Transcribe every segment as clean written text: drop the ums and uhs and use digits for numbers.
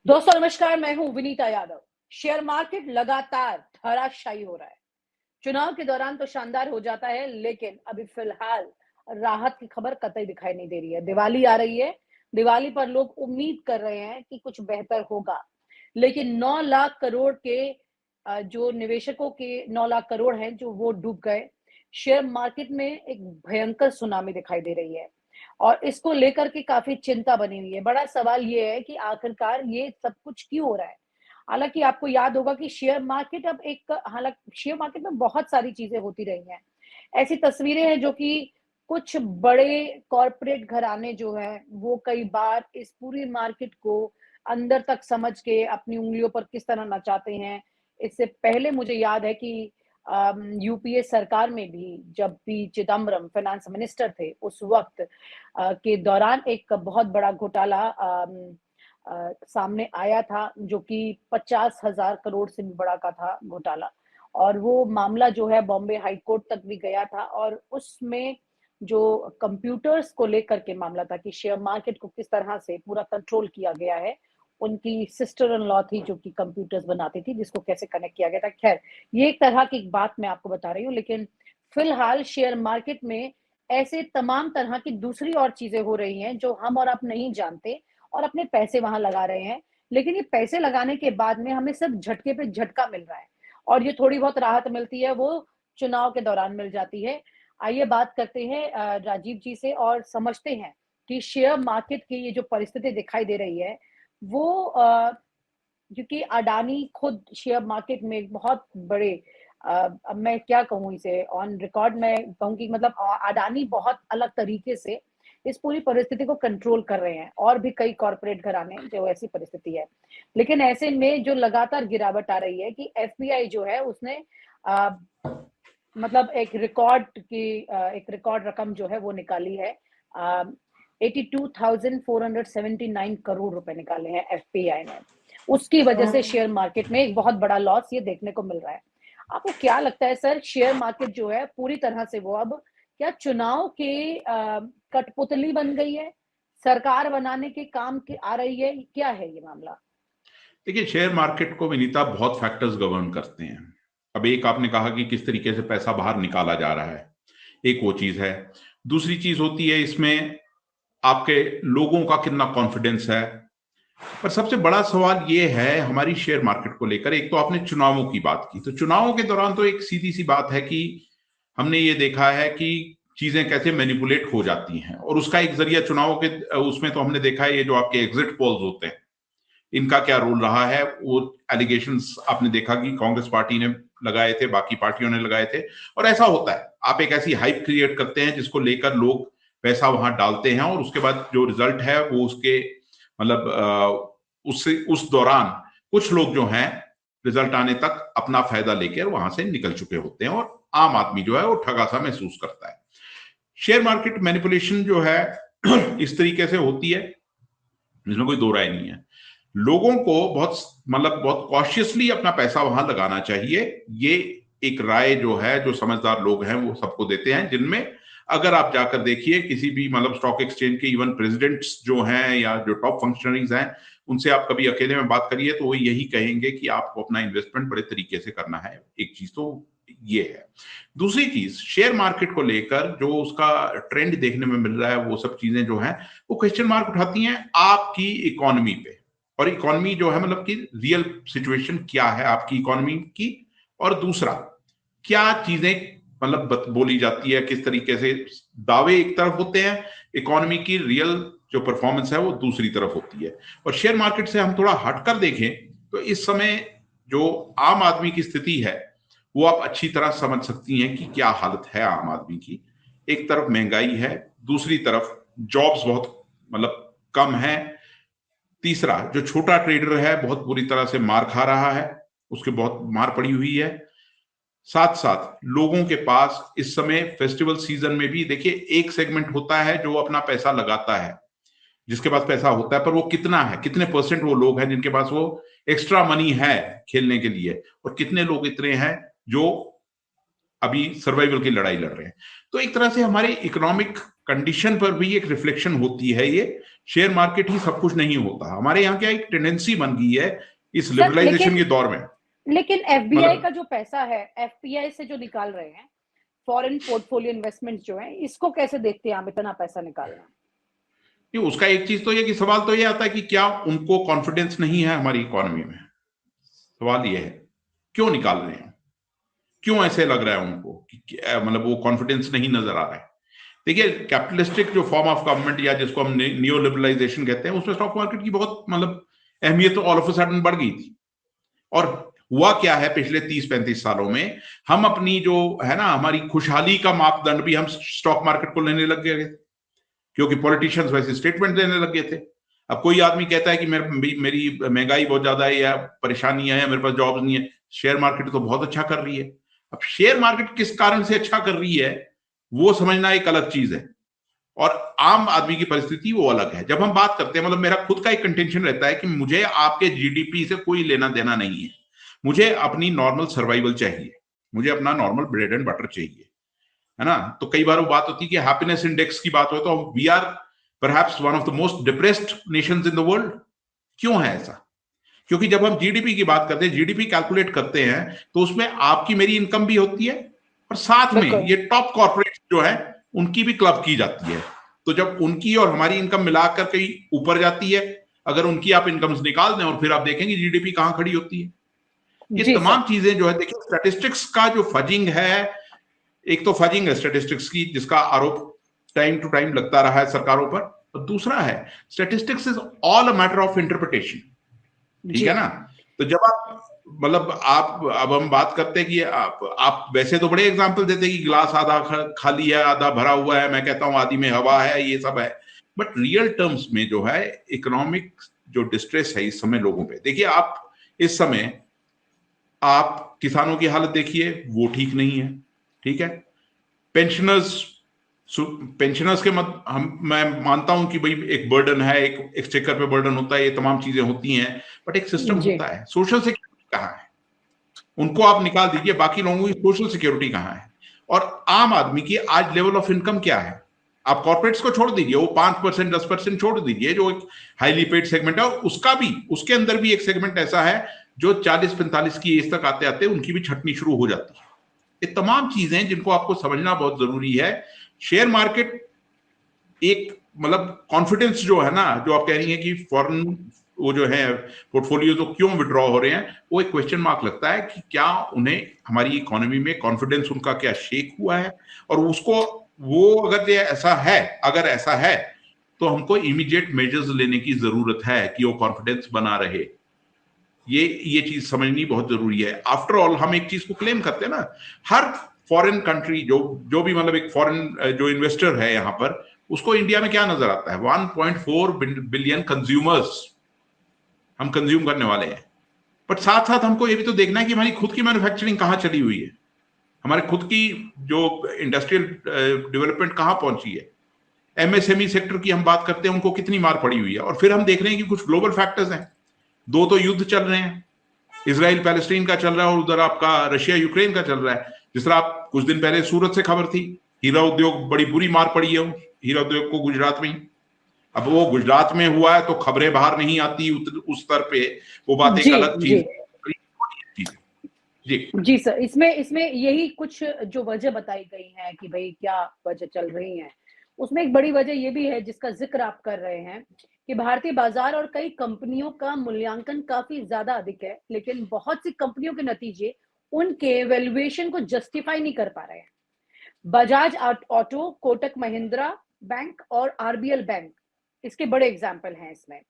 दोस्तों नमस्कार, मैं हूं विनीता यादव। शेयर मार्केट लगातार धराशायी हो रहा है। चुनाव के दौरान तो शानदार हो जाता है, लेकिन अभी फिलहाल राहत की खबर कतई दिखाई नहीं दे रही है। दिवाली आ रही है, दिवाली पर लोग उम्मीद कर रहे हैं कि कुछ बेहतर होगा, लेकिन 9 लाख करोड़ के जो निवेशकों के 9 लाख करोड़ हैं, जो वो डूब गए। शेयर मार्केट में एक भयंकर सुनामी दिखाई दे रही है और इसको लेकर के काफ़ी चिंता बनी हुई है। बड़ा सवाल ये है कि आखिरकार ये सब कुछ क्यों हो रहा है? हालाँकि आपको याद होगा कि शेयर मार्केट अब एक हालाँकि शेयर मार्केट में बहुत सारी चीज़ें होती रही हैं। ऐसी तस्वीरें हैं जो कि कुछ बड़े कॉर्पोरेट घराने जो हैं, वो कई बार इस पूरी मार्केट को अंदर तक समझ के अपनी उँगलियों पर किस तरह नचाते हैं। इससे पहले मुझे याद है कि यूपीए सरकार में भी जब पी चिदम्बरम फाइनेंस मिनिस्टर थे, उस वक़्त के दौरान एक बहुत बड़ा घोटाला सामने आया था, जो कि 50,000 करोड़ से भी बड़ा का था घोटाला। और वो मामला जो है बॉम्बे हाई कोर्ट तक भी गया था और उसमें जो कंप्यूटर्स को लेकर के मामला था कि शेयर मार्केट को किस तरह से पूरा कंट्रोल किया गया है। उनकी सिस्टर इन लॉ थी जो कि कंप्यूटर्स बनाती थी, जिसको कैसे कनेक्ट किया गया था। ख़ैर, ये एक तरह की बात मैं आपको बता रही हूँ, लेकिन फिलहाल शेयर मार्केट में ऐसे तमाम तरह की दूसरी और चीज़ें हो रही हैं, जो हम और आप नहीं जानते और अपने पैसे वहाँ लगा रहे हैं। लेकिन ये पैसे लगाने के बाद में हमें सिर्फ़ झटके पे झटका मिल रहा है और ये थोड़ी बहुत राहत मिलती है, वो चुनाव के दौरान मिल जाती है। आइए बात करते हैं राजीव जी से और समझते हैं कि शेयर मार्केट की ये जो परिस्थिति दिखाई दे रही है, वो क्योंकि अडानी खुद शेयर मार्केट में एक बहुत बड़े अब मैं क्या कहूँ इसे ऑन रिकॉर्ड मैं कहूँ कि मतलब अडानी बहुत अलग तरीके से इस पूरी परिस्थिति को कंट्रोल कर रहे हैं और भी कई कॉर्पोरेट घराने जो ऐसी परिस्थिति है। लेकिन ऐसे में जो लगातार गिरावट आ रही है कि एफपीआई जो है उसने अ, मतलब एक रिकॉर्ड रकम जो है वो निकाली है। 82,479 करोड़ रुपए निकाले हैं एफपीआई ने। उसकी वजह से शेयर मार्केट में एक बहुत बड़ा लॉस ये देखने को मिल रहा है। आपको क्या लगता है सर, शेयर मार्केट जो है पूरी तरह से वो अब क्या चुनाव के कठपुतली बन गई है? सरकार बनाने के काम की आ रही है? क्या है ये मामला? देखिए, शेयर मार्केट को विनीता बहुत फैक्टर्स गवर्न करते हैं। अब एक आपने कहा कि किस तरीके से पैसा बाहर निकाला जा रहा है, एक वो चीज है। दूसरी चीज होती है इसमें आपके लोगों का कितना कॉन्फिडेंस है। पर सबसे बड़ा सवाल ये है हमारी शेयर मार्केट को लेकर, एक तो आपने चुनावों की बात की, तो चुनावों के दौरान तो एक सीधी सी बात है कि हमने ये देखा है कि चीजें कैसे मैनिपुलेट हो जाती हैं, और उसका एक जरिया चुनावों के उसमें तो हमने देखा है ये जो आपके एग्जिट पोल्स होते हैं, इनका क्या रोल रहा है। वो एलिगेशंस आपने देखा कि कांग्रेस पार्टी ने लगाए थे, बाकी पार्टियों ने लगाए थे। और ऐसा होता है, आप एक ऐसी हाइप क्रिएट करते हैं जिसको लेकर लोग पैसा वहां डालते हैं, और उसके बाद जो रिजल्ट है वो उसके मतलब उससे उस दौरान कुछ लोग जो हैं रिजल्ट आने तक अपना फायदा लेकर वहां से निकल चुके होते हैं, और आम आदमी जो है वो ठगा सा महसूस करता है। शेयर मार्केट मैनिपुलेशन जो है इस तरीके से होती है, इसमें कोई दो राय नहीं है। लोगों को बहुत कॉशियसली अपना पैसा वहां लगाना चाहिए। ये एक राय जो है, जो समझदार लोग हैं वो सबको देते हैं, जिनमें अगर आप जाकर देखिए किसी भी स्टॉक एक्सचेंज के इवन प्रेसिडेंट्स जो हैं या जो टॉप फंक्शनरीज हैं, उनसे आप कभी अकेले में बात करिए तो वो यही कहेंगे कि आपको अपना इन्वेस्टमेंट बड़े तरीके से करना है। एक चीज तो ये है। दूसरी चीज, शेयर मार्केट को लेकर जो उसका ट्रेंड देखने में मिल रहा है, वो सब चीजें जो है वो क्वेश्चन मार्क उठाती हैं आपकी इकोनॉमी पे। और इकोनॉमी जो है कि रियल सिचुएशन क्या है आपकी इकोनॉमी की, और दूसरा क्या चीजें बोली जाती है, किस तरीके से दावे एक तरफ होते हैं, इकोनॉमी की रियल जो परफॉर्मेंस है वो दूसरी तरफ होती है। और शेयर मार्केट से हम थोड़ा हटकर देखें तो इस समय जो आम आदमी की स्थिति है वो आप अच्छी तरह समझ सकती हैं कि क्या हालत है आम आदमी की। एक तरफ महंगाई है, दूसरी तरफ जॉब्स बहुत कम है, तीसरा जो छोटा ट्रेडर है बहुत बुरी तरह से मार खा रहा है, उसके बहुत मार पड़ी हुई है। साथ साथ लोगों के पास इस समय फेस्टिवल सीजन में भी देखिए एक सेगमेंट होता है जो अपना पैसा लगाता है, जिसके पास पैसा होता है, पर वो कितना है, कितने परसेंट वो लोग हैं जिनके पास वो एक्स्ट्रा मनी है खेलने के लिए, और कितने लोग इतने हैं जो अभी सर्वाइवल की लड़ाई लड़ रहे हैं। तो एक तरह से हमारे इकोनॉमिक कंडीशन पर भी एक रिफ्लेक्शन होती है। ये शेयर मार्केट ही सब कुछ नहीं होता। हमारे यहाँ क्या एक टेंडेंसी बन गई है इस सर लिबरलाइजेशन के दौर में। लेकिन एफबीआई मतलब का जो पैसा है, एफपीआई से जो निकाल रहे हैं, फॉरेन पोर्टफोलियो इन्वेस्टमेंट जो है, इसको कैसे देखते हैं आप, इतना पैसा निकालना? ये उसका एक चीज तो ये कि सवाल तो ये आता है कि क्या उनको कॉन्फिडेंस नहीं है हमारी इकोनॉमी में। सवाल ये है क्यों निकाल रहे हैं, क्यों ऐसे लग रहा है उनको कि मतलब वो कॉन्फिडेंस नहीं नजर आ रहा है। देखिए कैपिटलिस्टिक जो फॉर्म ऑफ गवर्नमेंट या जिसको हम नियो लिबरलाइजेशन कहते हैं, उसमें स्टॉक मार्केट की बहुत मतलब अहमियत तो ऑल ऑफ अ सडन बढ़ गई थी। और हुआ क्या है पिछले 30-35 सालों में, हम अपनी जो है ना हमारी खुशहाली का मापदंड भी हम स्टॉक मार्केट को लेने लग गए, क्योंकि पॉलिटिशियंस वैसे स्टेटमेंट देने लग गए थे। अब कोई आदमी कहता है कि मेरी महंगाई बहुत ज्यादा है या परेशानी है या मेरे पास जॉब नहीं है, शेयर मार्केट तो बहुत अच्छा कर रही है। अब शेयर मार्केट किस कारण से अच्छा कर रही है वो समझना एक अलग चीज है, और आम आदमी की परिस्थिति वो अलग है। जब हम बात करते हैं, मतलब मेरा खुद का एक कंटेंशन रहता है कि मुझे आपके जीडीपी से कोई लेना देना नहीं है, मुझे अपनी नॉर्मल सर्वाइवल चाहिए, मुझे अपना नॉर्मल ब्रेड एंड बटर चाहिए, है ना। तो कई बार वो बात होती है कि हैप्पीनेस इंडेक्स की बात हो तो we are perhaps one of the most depressed nations in the world. क्यों है ऐसा? क्योंकि जब हम जीडीपी की बात करते हैं, जीडीपी कैलकुलेट करते हैं, तो उसमें आपकी मेरी इनकम भी होती है और साथ में ये टॉप कॉर्पोरेट जो है उनकी भी क्लब की जाती है। तो जब उनकी और हमारी इनकम मिलाकर कहीं ऊपर जाती है, अगर उनकी आप इनकम्स निकाल दें और फिर आप देखेंगे जीडीपी कहां खड़ी होती है। ये तमाम चीजें जो है, देखिए स्टैटिस्टिक्स का जो फजिंग है, एक तो फजिंग है स्टैटिस्टिक्स की जिसका आरोप टाइम टू टाइम लगता रहा है सरकारों पर, और दूसरा है statistics is all a matter of interpretation. ठीक है ना। तो जब आप मतलब आप अब हम बात करते हैं कि आप वैसे तो बड़े एग्जांपल देते हैं कि गिलास आधा खाली है आधा भरा हुआ है, मैं कहता हूं आधी में हवा है, ये सब है। बट रियल टर्म्स में जो है इकोनॉमिक जो डिस्ट्रेस है इस समय लोगों पे, देखिए आप इस समय आप किसानों की हालत देखिए, वो ठीक नहीं है। ठीक है, पेंशनर्स पेंशनर्स के मैं मानता हूं कि भाई एक बर्डन है, एक एक्सचेकर पे बर्डन होता है, ये तमाम चीजें होती हैं, बट एक सिस्टम होता है। सोशल सिक्योरिटी कहाँ है? उनको आप निकाल दीजिए, बाकी लोगों की सोशल सिक्योरिटी कहाँ है? और आम आदमी की आज लेवल ऑफ इनकम क्या है? आप कॉर्पोरेट्स को छोड़ दीजिए, वो 5% 10% छोड़ दीजिए, जो एक हाईली पेड सेगमेंट है, और उसके अंदर भी एक सेगमेंट ऐसा है जो 40-45 की एज तक आते आते उनकी भी छटनी शुरू हो जाती है। ये तमाम चीजें जिनको आपको समझना बहुत जरूरी है। शेयर मार्केट एक मतलब कॉन्फिडेंस जो है ना, जो आप कह रही हैं कि फॉरेन वो जो है पोर्टफोलियो तो क्यों विड्रॉ हो रहे हैं, वो एक क्वेश्चन मार्क लगता है कि क्या उन्हें हमारी इकोनॉमी में कॉन्फिडेंस उनका क्या शेक हुआ है, और उसको वो अगर ऐसा है तो हमको इमीडिएट मेजर्स लेने की जरूरत है कि वो कॉन्फिडेंस बना रहे। ये चीज समझनी बहुत जरूरी है। आफ्टर ऑल हम एक चीज को क्लेम करते हैं ना, हर फॉरेन कंट्री जो भी मतलब एक फॉरेन जो इन्वेस्टर है यहाँ पर, उसको इंडिया में क्या नजर आता है? 1.4 बिलियन कंज्यूमर्स हम कंज्यूम करने वाले हैं। बट साथ साथ हमको ये भी तो देखना है कि हमारी खुद की मैन्युफैक्चरिंग कहाँ चली हुई है, हमारे खुद की जो इंडस्ट्रियल डेवलपमेंट कहाँ पहुंची है। एमएसएमई सेक्टर की हम बात करते हैं, उनको कितनी मार पड़ी हुई है। और फिर हम देख रहे हैं कि कुछ ग्लोबल फैक्टर्स हैं, दो तो युद्ध चल रहे हैं, इजराइल पैलेस्टीन का चल रहा है और उधर आपका रशिया यूक्रेन का चल रहा है। जिस तरह आप कुछ दिन पहले सूरत से खबर थी, हीरा उद्योग बड़ी बुरी मार पड़ी है हीरा उद्योग को गुजरात में ही। अब वो गुजरात में हुआ है तो खबरें बाहर नहीं आती उस स्तर पे, वो बात एक अलग चीज जी सर, इसमें यही कुछ जो वजह बताई गई है कि भाई क्या वजह चल रही है, उसमें एक बड़ी वजह ये भी है जिसका जिक्र आप कर रहे हैं कि भारतीय बाजार और कई कंपनियों का मूल्यांकन काफी ज्यादा अधिक है, लेकिन बहुत सी कंपनियों के नतीजे उनके वैल्यूएशन को जस्टिफाई नहीं कर पा रहे हैं। बजाज ऑटो, कोटक महिंद्रा बैंक और आरबीएल बैंक इसके बड़े एग्जाम्पल हैं। इसमें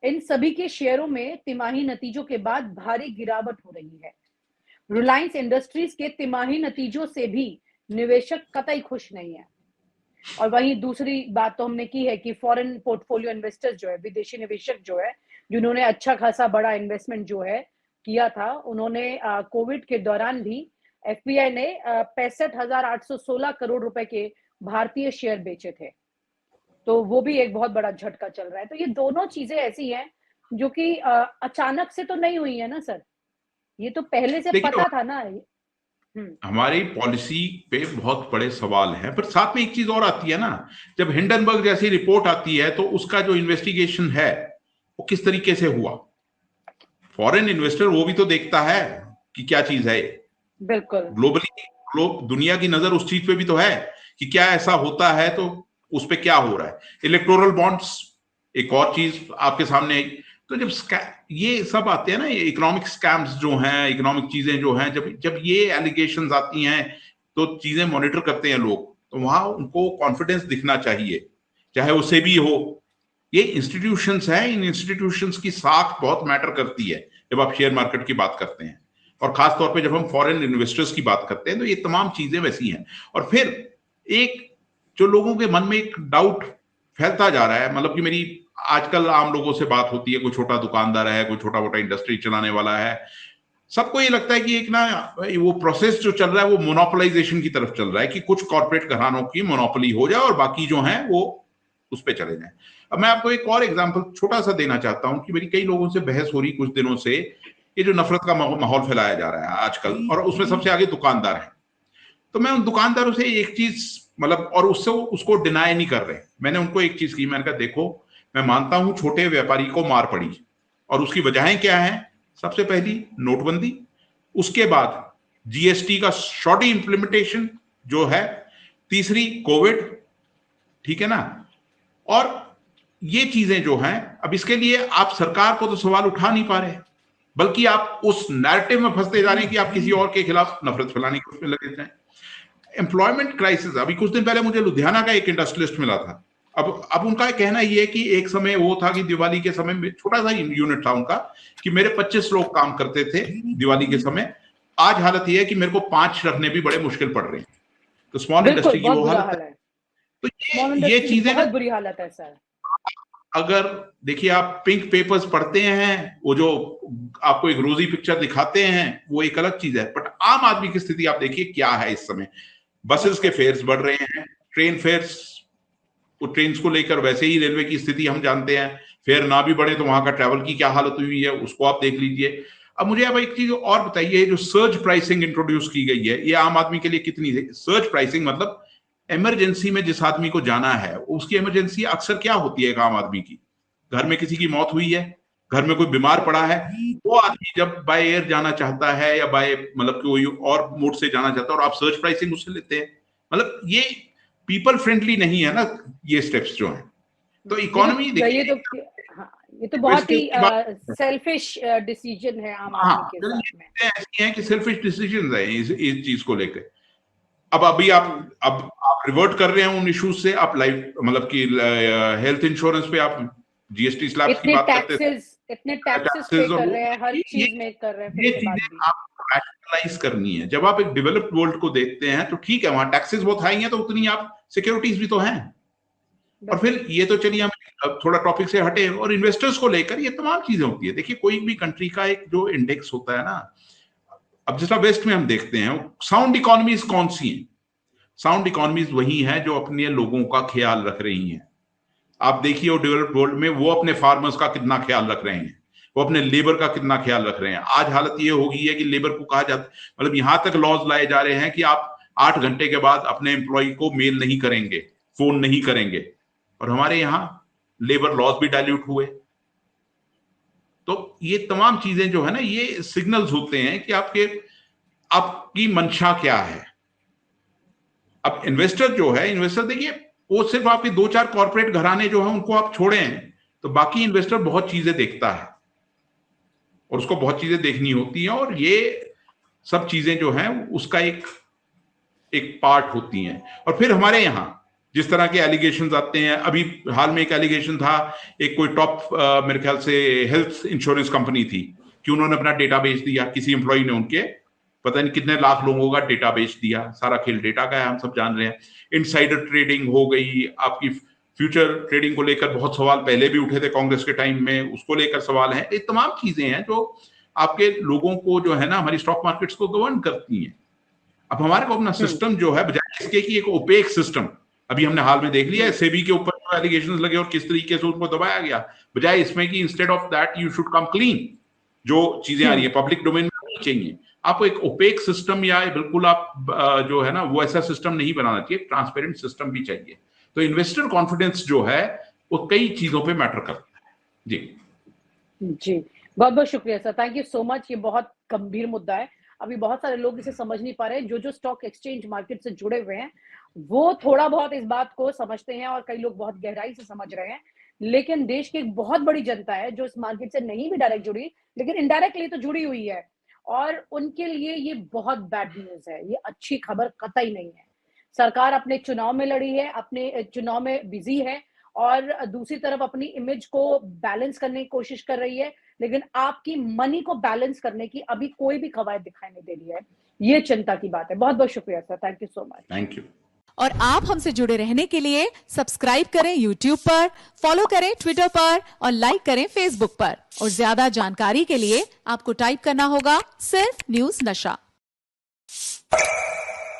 इन सभी के शेयरों में तिमाही नतीजों के बाद भारी गिरावट हो रही है। रिलायंस इंडस्ट्रीज के तिमाही नतीजों से भी निवेशक कतई खुश नहीं है। और वहीं दूसरी बात तो हमने की है कि फॉरेन पोर्टफोलियो इन्वेस्टर्स जो है, विदेशी निवेशक जो है, जिन्होंने अच्छा खासा बड़ा इन्वेस्टमेंट जो है किया था, उन्होंने कोविड के दौरान भी एफपीआई ने 65,816 करोड़ रुपए के भारतीय शेयर बेचे थे। तो वो भी एक बहुत बड़ा झटका चल रहा है। तो ये दोनों चीजें ऐसी हैं जो कि अचानक से तो नहीं हुई है ना सर, ये तो पहले से पता था ना। हमारी पॉलिसी पे बहुत बड़े सवाल हैं। पर साथ में एक चीज और आती है ना, जब हिंडनबर्ग जैसी रिपोर्ट आती है तो उसका जो इन्वेस्टिगेशन है वो किस तरीके से हुआ, फॉरेन इन्वेस्टर वो भी तो देखता है कि क्या चीज है। बिल्कुल। ग्लोबली दुनिया की नजर उस चीज पे भी तो है कि क्या ऐसा होता है, तो उस पे क्या हो रहा है। इलेक्टोरल बॉन्ड्स एक और चीज आपके सामने आई। तो जब ये सब आते हैं ना, ये इकोनॉमिक स्कैम्स जो हैं, इकोनॉमिक चीजें जो हैं, जब जब ये एलिगेशंस आती हैं तो चीजें मॉनिटर करते हैं लोग, तो वहां उनको कॉन्फिडेंस दिखना चाहिए, चाहे वो सेबी हो। ये इंस्टीट्यूशंस हैं, इन इंस्टीट्यूशंस की साख बहुत मैटर करती है जब आप शेयर मार्केट की बात करते हैं, और खास तौर पे जब हम फॉरेन इन्वेस्टर्स की बात करते हैं तो ये तमाम चीजें वैसी हैं। और फिर एक जो लोगों के मन में एक डाउट फैलता जा रहा है, मतलब कि मेरी आजकल आम लोगों से बात होती है, कोई छोटा दुकानदार है, कोई छोटा मोटा इंडस्ट्री चलाने वाला है, सबको ये लगता है कि एक ना वो प्रोसेस जो चल रहा है वो मोनोपोलाइजेशन की तरफ चल रहा है, कि कुछ कॉर्पोरेट घरानों की मोनोपोली हो जाए और बाकी जो है वो उस पर चले जाए। अब मैं आपको एक और एग्जांपल छोटा सा देना चाहता हूं कि मेरी कई लोगों से बहस हो रही कुछ दिनों से, ये जो नफरत का माहौल फैलाया जा रहा है आजकल, और उसमें सबसे आगे दुकानदार है। तो मैं उन दुकानदारों से एक चीज, मतलब, और उससे उसको डिनाई नहीं कर रहे, मैंने उनको एक चीज की, मैंने कहा देखो मैं मानता हूं छोटे व्यापारी को मार पड़ी, और उसकी वजहें क्या है। सबसे पहली नोटबंदी, उसके बाद जीएसटी का शॉर्टी इंप्लीमेंटेशन जो है, तीसरी कोविड, ठीक है ना। और ये चीजें जो हैं, अब इसके लिए आप सरकार को तो सवाल उठा नहीं पा रहे, बल्कि आप उस नैरेटिव में फंसते जा रहे हैं कि आप किसी और के खिलाफ नफरत फैलाने की उसमें लगे जाए। एम्प्लॉयमेंट क्राइसिस, अभी कुछ दिन पहले मुझे लुधियाना का एक इंडस्ट्रियलिस्ट मिला था। अब उनका कहना ये है कि एक समय वो था कि दिवाली के समय में छोटा सा यूनिट था उनका, कि मेरे 25 लोग काम करते थे दिवाली के समय, आज हालत ये है कि मेरे को 5 रखने भी बड़े मुश्किल पड़ रहे हैं। तो स्मॉल इंडस्ट्री की वो हालत है। तो ये चीजें बहुत बुरी हालत है सर। अगर देखिए आप पिंक पेपर्स पढ़ते हैं, वो जो आपको एक रोजी पिक्चर दिखाते हैं वो एक अलग चीज है, बट आम आदमी की स्थिति आप देखिए क्या है इस समय। बसेस के फेयर्स बढ़ रहे हैं, ट्रेन फेयर्स, वो ट्रेन को लेकर, वैसे ही रेलवे की स्थिति हम जानते हैं, फेयर ना भी बढ़े तो वहां का ट्रैवल की क्या हालत हुई है उसको आप देख लीजिए। अब मुझे अब एक चीज और बताइए, जो सर्ज प्राइसिंग इंट्रोड्यूस की गई है, ये आम आदमी के लिए कितनी सर्ज प्राइसिंग, मतलब इमरजेंसी में जिस आदमी को जाना है, उसकी इमरजेंसी अक्सर क्या होती है एक आम आदमी की, घर में किसी की मौत हुई है, घर में कोई बीमार पड़ा है, वो आदमी जब बाय एयर जाना चाहता है या बाय मतलब कोई और मोड से जाना चाहता है, और आप सर्च प्राइसिंग उससे लेते हैं, मतलब ये पीपल फ्रेंडली नहीं है ना ये स्टेप्स जो हैं। तो इकोनॉमी देखिए, ये तो बहुत ही सेल्फिश डिसीजन है आम आदमी के साथ में। ऐसी है कि सेल्फिश डिसीजन है इस चीज को लेकर। अब अभी आप रिवर्ट कर रहे हैं उन इश्यूज से, आप लाइफ मतलब कि हेल्थ इंश्योरेंस पे आप जीएसटी स्लैब्स की बात करते थे, इतने टैक्सेस पे कर रहे हैं, हर चीज में कर रहे हैं। ये चीजें आपको रैशनलाइज करनी है। जब आप एक डेवलप्ड वर्ल्ड को देखते हैं तो ठीक है, वहां टैक्सेस बहुत हाई हैं, तो उतनी आप सिक्योरिटीज भी तो हैं। और फिर ये तो चलिए हम थोड़ा टॉपिक से हटे, और इन्वेस्टर्स को लेकर ये तमाम चीजें होती है। देखिए कोई भी कंट्री का एक जो इंडेक्स होता है ना, अब जिस तरह वेस्ट में हम देखते हैं साउंड इकोनॉमीज कौन सी हैं, साउंड इकोनॉमीज वही हैं जो अपने लोगों का ख्याल रख रही हैं। आप देखिए वो डेवलप्ड वर्ल्ड में वो अपने फार्मर्स का कितना ख्याल रख रहे हैं, वो अपने लेबर का कितना ख्याल रख रहे हैं। आज हालत ये हो गई है कि लेबर को कहा जाता, मतलब यहां तक लॉज लाए जा रहे हैं कि आप 8 घंटे के बाद अपने एम्प्लॉय को मेल नहीं करेंगे, फोन नहीं करेंगे, और हमारे यहाँ लेबर लॉज भी डाइल्यूट हुए। तो ये तमाम चीजें जो है ना, ये सिग्नल्स होते हैं कि आपकी मंशा क्या है। अब इन्वेस्टर जो है, इन्वेस्टर देखिए वो सिर्फ आपके 2-4 कॉर्पोरेट घराने जो है उनको आप छोड़ें, तो बाकी इन्वेस्टर बहुत चीजें देखता है और उसको बहुत चीजें देखनी होती हैं, और ये सब चीजें जो हैं उसका एक पार्ट होती हैं। और फिर हमारे यहाँ जिस तरह के एलिगेशंस आते हैं, अभी हाल में एक एलिगेशन था, एक कोई टॉप मेरे ख्याल से हेल्थ इंश्योरेंस कंपनी थी कि उन्होंने अपना डेटा बेच दिया, किसी एम्प्लॉय ने उनके पता नहीं कितने लाख लोगों का डेटा बेच दिया। सारा खेल डेटा का है, हम सब जान रहे हैं। इनसाइडर ट्रेडिंग हो गई, आपकी फ्यूचर ट्रेडिंग को लेकर बहुत सवाल पहले भी उठे थे कांग्रेस के टाइम में, उसको लेकर सवाल है। ये तमाम चीजें हैं जो आपके लोगों को जो है ना, हमारी स्टॉक मार्केट्स को गवर्न करती हैं। अब हमारे को अपना सिस्टम जो है, बजाय इसके कि एक ओपेक सिस्टम, अभी हमने हाल में देख लिया है सेबी के ऊपर एलिगेशंस लगे और किस तरीके से उनको दबाया गया, बजाय इसमें कि instead of that you should come clean, जो चीजें आ रही है पब्लिक डोमेन में नहीं चाहिए। आपको एक ओपेक सिस्टम या बिल्कुल आप जो है ना वो ऐसा सिस्टम नहीं बनाना चाहिए, ट्रांसपेरेंट सिस्टम भी चाहिए। तो इन्वेस्टर कॉन्फिडेंस जो है वो कई चीजों पे मैटर करता है। जी जी, बहुत-बहुत शुक्रिया sir, thank you so much. ये बहुत गंभीर मुद्दा है। अभी बहुत सारे लोग इसे समझ नहीं पा रहे हैं। जो-जो स्टॉक एक्सचेंज मार्केट से जुड़े हुए हैं, वो थोड़ा बहुत इस बात को समझते हैं और कई लोग बहुत गहराई से समझ रहे हैं। लेकिन देश की एक बहुत बड़ी जनता है जो इस मार्केट से नहीं भी डायरेक्ट जुड़ी, लेकिन इनडायरेक्टली तो जुड़ी हुई है और उनके लिए ये बहुत बैड न्यूज़ है। ये अच्छी खबर कतई नहीं है। सरकार अपने चुनाव में लड़ी है, अपने चुनाव में बिज़ी है और दूसरी तरफ अपनी इमेज को बैलेंस करने की कोशिश कर रही है, लेकिन आपकी मनी को बैलेंस करने की अभी कोई भी कवायद दिखाई नहीं दे रही है। ये चिंता की बात है। बहुत-बहुत शुक्रिया sir, thank you so much. Thank you. और आप हमसे जुड़े रहने के लिए सब्सक्राइब करें YouTube पर, फॉलो करें Twitter पर और लाइक करें Facebook पर। और ज्यादा जानकारी के लिए आपको टाइप करना होगा सिर्फ न्यूज़ नशा।